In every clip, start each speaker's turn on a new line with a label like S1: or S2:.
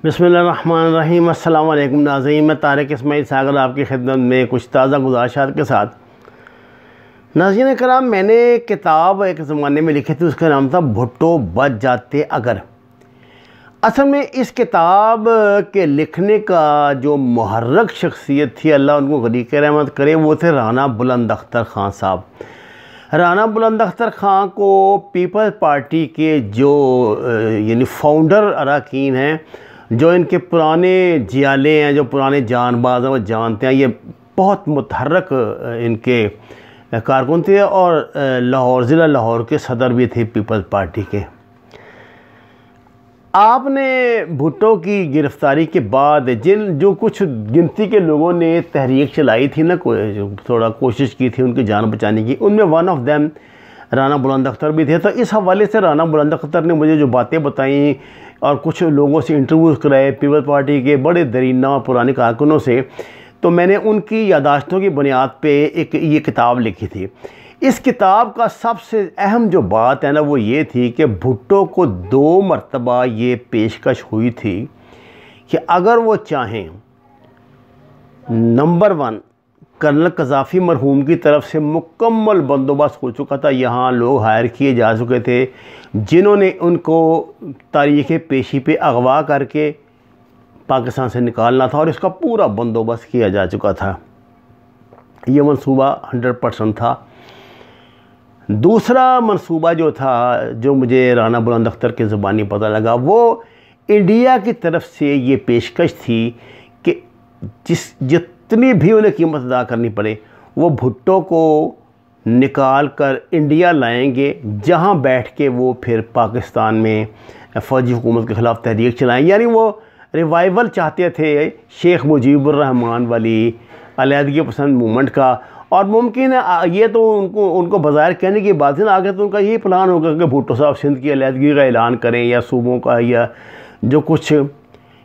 S1: बिस्मिल्लाहिर्रहमानिर्रहीम। अस्सलाम वालेकुम नाज़रीन, मैं तारिक इस्माइल सागर आपकी खिदमत में कुछ ताज़ा गुज़ारिशात के साथ। नाज़रीन कराम, मैंने किताब एक ज़माने में लिखी थी, उसका नाम था भुट्टो बच जाते अगर। असल में इस किताब के लिखने का जो मुहर्रक शख्सियत थी, अल्लाह उनको गरीक़ रहमत करे, वो थे राना बुलंद अख्तर ख़ान साहब। राना बुलंद अख्तर ख़ान को पीपल्स पार्टी के जो यानी फाउंडर अरकान हैं, जो इनके पुराने जियाले हैं, जो पुराने जानबाज हैं, वो जानते हैं। ये बहुत मुतहर्रक इनके कारकुन थे और लाहौर ज़िला लाहौर के सदर भी थे पीपल्स पार्टी के। आपने भुट्टो की गिरफ़्तारी के बाद जो कुछ गिनती के लोगों ने तहरीक चलाई थी ना, थोड़ा कोशिश की थी उनकी जान बचाने की, उनमें वन ऑफ देम राना बुलंद अख्तर भी थे। तो इस हवाले से राना बुलंद अख्तर ने मुझे जो बातें बताई और कुछ लोगों से इंटरव्यूज़ कराए पीपल्स पार्टी के बड़े दरीना और पुराने कारकुनों से, तो मैंने उनकी यादाश्तों की बुनियाद पे ये किताब लिखी थी। इस किताब का सबसे अहम जो बात है ना, वो ये थी कि भुट्टो को 2 मरतबा ये पेशकश हुई थी कि अगर वो चाहें, नंबर 1, कर्नल कज़ाफ़ी मरहूम की तरफ से मुकम्मल बंदोबस्त हो चुका था, यहाँ लोग हायर किए जा चुके थे जिन्होंने उनको तारीख़ पेशी पे अगवा करके पाकिस्तान से निकालना था, और इसका पूरा बंदोबस्त किया जा चुका था। ये मंसूबा 100% था। दूसरा मंसूबा जो था, जो मुझे राना बुलंद अख्तर की ज़ुबानी पता लगा, वो इंडिया की तरफ से ये पेशकश थी कि जितनी भी उन्हें कीमत अदा करनी पड़े, वो भुट्टो को निकाल कर इंडिया लाएंगे, जहां बैठ के वो फिर पाकिस्तान में फ़ौजी हुकूमत के ख़िलाफ़ तहरीक चलाएँ। यानी वो रिवाइवल चाहते थे शेख मुजीबुर रहमान वाली अलहदगी पसंद मूवमेंट का। और मुमकिन है ये तो उनको बाज़ाहिर कहने की बात है ना, आगे तो उनका यही प्लान होगा कि भुट्टो साहब सिंध की अलहदगी का ऐलान करें या सूबों का या जो कुछ।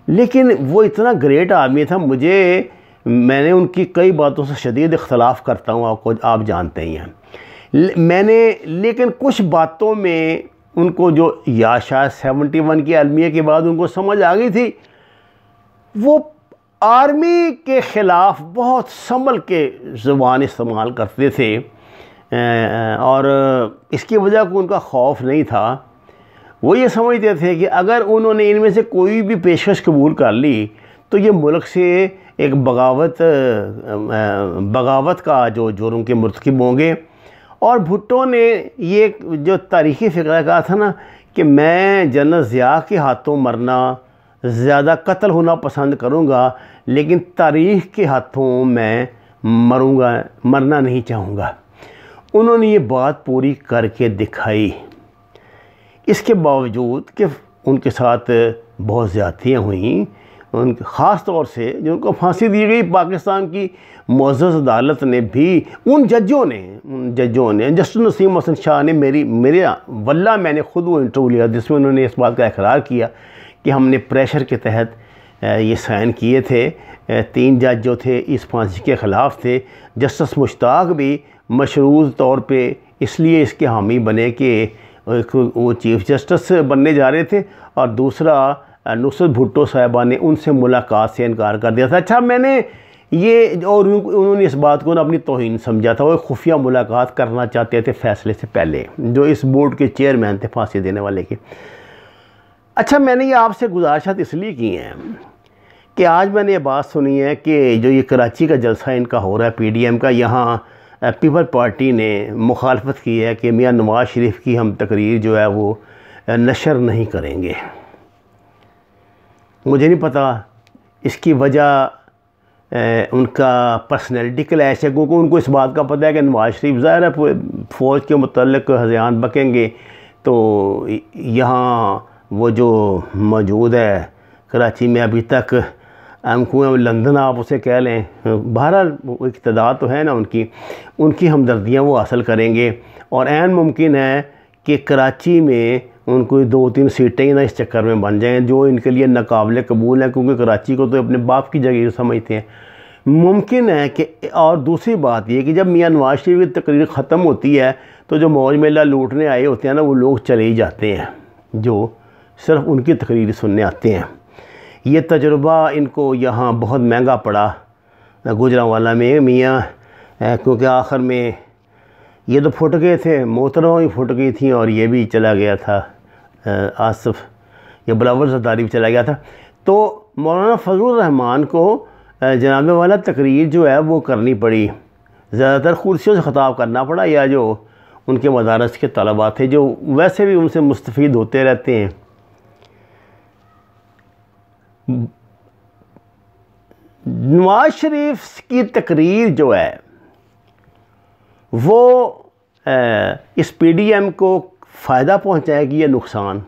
S1: लेकिन वो इतना ग्रेट आदमी था, मैंने उनकी कई बातों से शदीद इख्तलाफ करता हूँ, आप जानते ही हैं। लेकिन कुछ बातों में उनको जो, या शायद 71 की अलमिया के बाद उनको समझ आ गई थी, वो आर्मी के ख़िलाफ़ बहुत संभल के ज़ुबान इस्तेमाल करते थे, और इसकी वजह को उनका खौफ नहीं था। वो ये समझते थे कि अगर उन्होंने इनमें से कोई भी पेशकश कबूल कर ली तो ये मुल्क से एक बगावत का जो जुर्म के मुर्तकिब होंगे। और भुट्टो ने ये जो तारीख़ी फ़िक्र कहा था ना कि मैं जनरल ज़िया के हाथों मरना ज़्यादा, कत्ल होना पसंद करूँगा, लेकिन तारीख़ के हाथों मैं मरना नहीं चाहूँगा। उन्होंने ये बात पूरी करके दिखाई। इसके बावजूद कि उनके साथ बहुत ज़्यादतियाँ हुई, उनके ख़ास तौर से जो उनको फांसी दी गई, पाकिस्तान की मुअज़्ज़ज़ अदालत ने भी, उन जजों ने जस्टिस नसीम हसन शाह ने मेरे वल्ला मैंने ख़ुद वो इंटरव्यू लिया जिसमें उन्होंने इस बात का इकरार किया कि हमने प्रेशर के तहत ये साइन किए थे। 3 जज जो थे इस फांसी के ख़िलाफ़ थे। जस्टिस मुश्ताक भी मशरूज़ तौर पे इसलिए इसके हामी बने कि वो चीफ़ जस्टिस बनने जा रहे थे, और दूसरा नुसरत भुट्टो साहिबा ने उनसे मुलाकात से इनकार कर दिया था। अच्छा, मैंने ये, और उन्होंने इस बात को ना अपनी तौहीन समझा था। वो खुफिया मुलाकात करना चाहते थे फ़ैसले से पहले, जो इस बोर्ड के चेयरमैन थे फांसी देने वाले के। अच्छा, मैंने ये आपसे गुजारिशात इसलिए की हैं कि आज मैंने ये बात सुनी है कि जो ये कराची का जलसा इनका हो रहा है PDM का, यहाँ पीपल पार्टी ने मुखालफत की है कि मियाँ नवाज़ शरीफ की हम तकरीर जो है वो नशर नहीं करेंगे। मुझे नहीं पता इसकी वजह उनका पर्सनैलिटी क्लैश है, क्योंकि उनको इस बात का पता है कि नवाज़ शरीफ ज़ाहिर है फ़ौज के मुतल्लिक़ हज़यान बकेंगे, तो यहाँ वो जो मौजूद है कराची में अभी तक लंदन आप उसे कह लें, बहरहाल वो इक़्तिदार तो है ना उनकी हमदर्दियाँ वो हासिल करेंगे। और ऐन मुमकिन है कि कराची में उनको 2-3 सीटें ही ना इस चक्कर में बन जाएँ जो इनके लिए नाकाबिले कबूल है, क्योंकि कराची को तो अपने बाप की जगह समझते हैं। मुमकिन है कि, और दूसरी बात ये कि जब मियाँ नवाज़ शरीफ की तकरीर ख़त्म होती है तो जो मौज मेला लूटने आए होते हैं ना, वो लोग चले ही जाते हैं जो सिर्फ उनकी तकरीर सुनने आते हैं। ये तजुर्बा इनको यहाँ बहुत महंगा पड़ा गुजरांवाला में मियाँ, क्योंकि आखिर में ये तो फुट गए थे, मोहतरमा भी फुट गई थी और ये भी चला गया था, आसिफ ये बिलावल ज़रदारी भी चला गया था। तो मौलाना फजलुर रहमान को जनाब वाला तकरीर जो है वो करनी पड़ी, ज़्यादातर कुर्सियों से ख़िताब करना पड़ा, या जो उनके मदारस के तलबा थे जो वैसे भी उनसे मुस्तफ़ीद होते रहते हैं। नवाज शरीफ की तकरीर जो है वो इस पीडीएम को फ़ायदा पहुंचाएगी या नुकसान?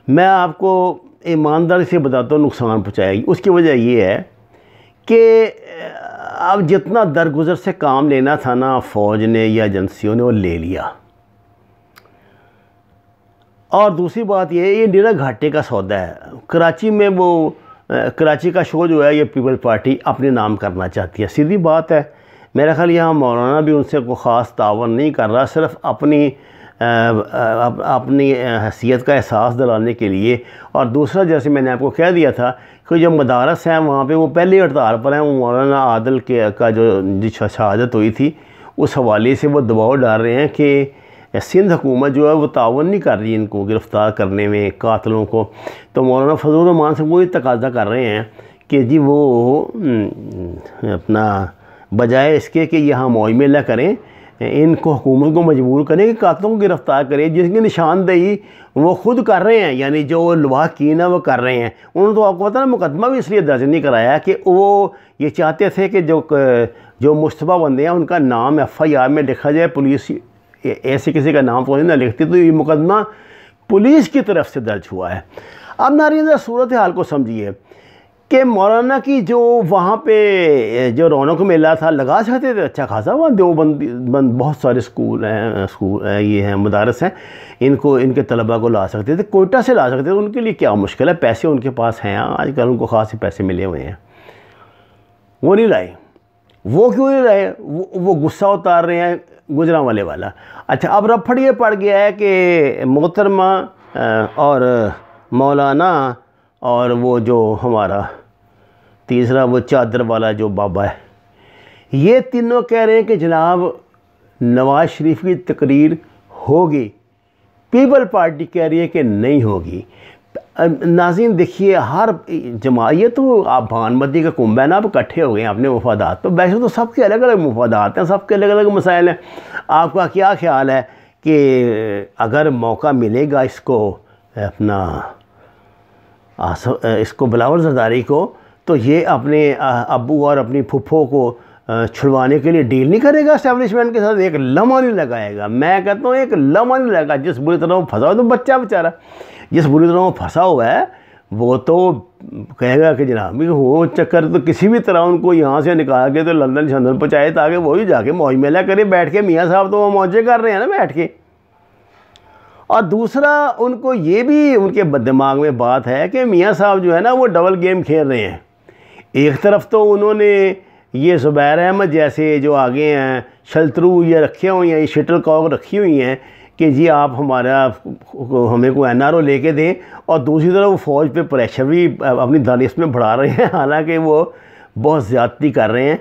S1: मैं आपको ईमानदारी से बताता हूँ, नुकसान पहुंचाएगी। उसकी वजह ये है कि अब जितना दरगुजर से काम लेना था ना फ़ौज ने या एजेंसियों ने, वो ले लिया। और दूसरी बात ये निरा घाटे का सौदा है। कराची में वो कराची का शो जो है ये पीपल पार्टी अपने नाम करना चाहती है, सीधी बात है। मेरा ख्याल यहाँ मौलाना भी उनसे कोई ख़ास तावन नहीं कर रहा, सिर्फ अपनी हैसियत का एहसास दिलाने के लिए। और दूसरा, जैसे मैंने आपको कह दिया था कि जो मदारस हैं वहाँ पे वो पहले हड़ताल पर हैं, वो मौलाना आदिल का जो शहादत हुई थी उस हवाले से वो दबाव डाल रहे हैं कि सिंध हुकूमत जो है वो तावन नहीं कर रही इनको गिरफ़्तार करने में, कातलों को। तो मौलाना फजलुर रहमान से वही तकाजा कर रहे हैं कि जी वो अपना बजाय इसके कि यहाँ मुआमला करें, इनको हुकूमत को मजबूर करें कि कातलों को गिरफ़्तार करें, जिसकी निशानदेही वो ख़ुद कर रहे हैं, यानी जो लवाहकीन है वो कर रहे हैं। उन्होंने तो आपको पता है मुकदमा भी इसलिए दर्ज नहीं कराया कि वो ये चाहते थे कि जो मुश्तबा बंदे हैं उनका नाम FIR में लिखा जाए। पुलिस ऐसे किसी का नाम तो नहीं ना लिखती, तो ये मुकदमा पुलिस की तरफ से दर्ज हुआ है। अब नारिंदा सूरत हाल को समझिए कि मौलाना की जो वहाँ पे जो रौनक मेला था लगा सकते थे अच्छा खासा, वहाँ देवबंद बहुत सारे स्कूल हैं, ये हैं मदारस हैं, इनको इनके तलबा को ला सकते थे, कोयटा से ला सकते थे। उनके लिए क्या मुश्किल है, पैसे उनके पास हैं, आजकल उनको ख़ास पैसे मिले हुए हैं, वो नहीं लाए। वो क्यों नहीं लाए? वो गुस्सा उतार रहे हैं गुजरांवाले वाला। अच्छा, अब रफड़ ये पड़ गया है कि मोहतरमा और मौलाना और वो जो हमारा तीसरा वो चादर वाला जो बाबा है, ये तीनों कह रहे हैं कि जनाब नवाज शरीफ की तकरीर होगी। पीपल पार्टी कह रही है कि नहीं होगी। नाज़रीन देखिए, हर जमात तो आप भानमती का कुंभ है ना, आप इकट्ठे हो गए हैं अपने मफादात पर। वैसे तो सबके अलग अलग मफादात हैं, सबके अलग अलग मसाइल हैं। आपका क्या ख्याल है कि अगर मौका मिलेगा इसको अपना इसको बिलावल ज़रदारी को, तो ये अपने अब्बू और अपनी फुफ्फो को छुड़वाने के लिए डील नहीं करेगा एस्टेब्लिशमेंट के साथ? एक लम्हा नहीं लगाएगा। मैं कहता हूँ एक लम्हा नहीं लगाएगा। जिस बुरी तरह वो फंसा हुआ, तो बच्चा बेचारा जिस बुरी तरह वो फंसा हुआ है, वो तो कहेगा कि जनाब वो चक्कर तो किसी भी तरह उनको यहाँ से निकाल के तो लंदन शंदन पहुँचाए, ताकि वो ही जाके मौज मेला करे बैठ के। मियाँ साहब तो वो मौजे कर रहे हैं ना बैठ के। और दूसरा, उनको ये भी उनके दिमाग में बात है कि मियाँ साहब जो है ना वो डबल गेम खेल रहे हैं। एक तरफ तो उन्होंने ये ज़ुबैर अहमद जैसे जो आगे हैं शलतरू ये रखे हुए हैं, ये शटल कॉक रखी हुई हैं कि जी आप हमें को NRO लेके दें, और दूसरी तरफ वो फ़ौज पे प्रेशर भी अपनी दानिश में बढ़ा रहे हैं, हालांकि वो बहुत ज़्यादती कर रहे हैं।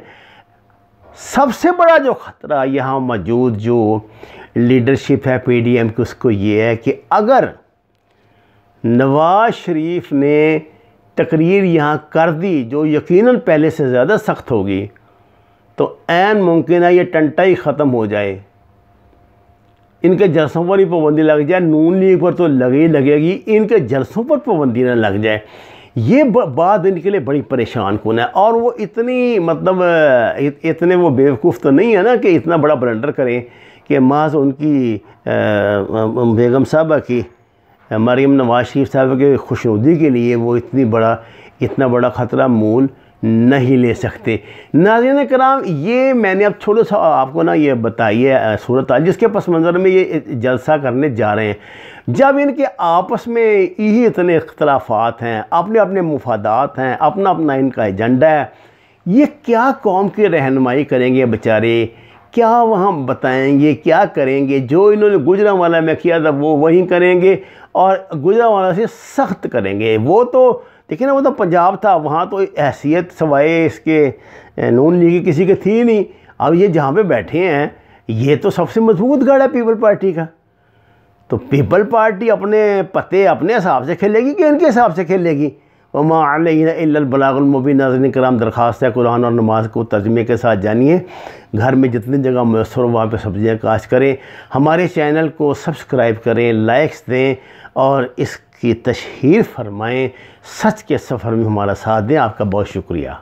S1: सबसे बड़ा जो ख़तरा यहाँ मौजूद जो लीडरशिप है PDM की, उसको ये है कि अगर नवाज शरीफ ने तकरीर यहाँ कर दी जो यकीनन पहले से ज़्यादा सख्त होगी, तो ऐन मुमकिन है ये टंटा ही ख़त्म हो जाए, इनके जलसों पर ही पाबंदी लग जाए। नून लीग पर तो लगेगी, इनके जलसों पर पाबंदी न लग जाए। ये बात इनके लिए बड़ी परेशान कौन है। और वो इतनी मतलब इतने वो बेवकूफ़ तो नहीं है ना कि इतना बड़ा ब्लंडर करें कि माज उनकी बेगम साहबा की मरीम नवाज शरीफ साहब के खुशनुदी के लिए वो इतना बड़ा ख़तरा मूल नहीं ले सकते। नाज़रीन कराम, ये मैंने अब छोटा सा आपको ना ये बताइए सूरत जिसके पस मंज़र में ये जलसा करने जा रहे हैं। जब इनके आपस में यही इतने इख्तलाफात हैं, अपने अपने मुफादात हैं, अपना अपना इनका एजेंडा है, ये क्या कौम की रहनुमाई करेंगे बेचारे? क्या वहाँ बताएंगे, क्या करेंगे? जो इन्होंने गुजरांवाला में किया था वो वहीं करेंगे और गुजरांवाला से सख्त करेंगे। वो तो देखिए ना, वो तो पंजाब था, वहाँ तो हैसियत सवाए इसके नून लीग की किसी की थी नहीं। अब ये जहाँ पे बैठे हैं ये तो सबसे मजबूत गढ़ है पीपल पार्टी का। तो पीपल पार्टी अपने पते अपने हिसाब से खेलेगी कि इनके हिसाब से खेलेगी? वमा अलैना इल्लल बलागुल मुबीन। नाज़रीन किराम, दरख्वास्त है कुरान और नमाज को तर्जुमे के साथ जानिए। घर में जितनी जगह मैसर हो वहाँ पर सब्जियाँ काश्त करें। हमारे चैनल को सब्सक्राइब करें, लाइक्स दें और इसकी तशहीर फरमाएँ। सच के सफ़र में हमारा साथ दें। आपका बहुत शुक्रिया।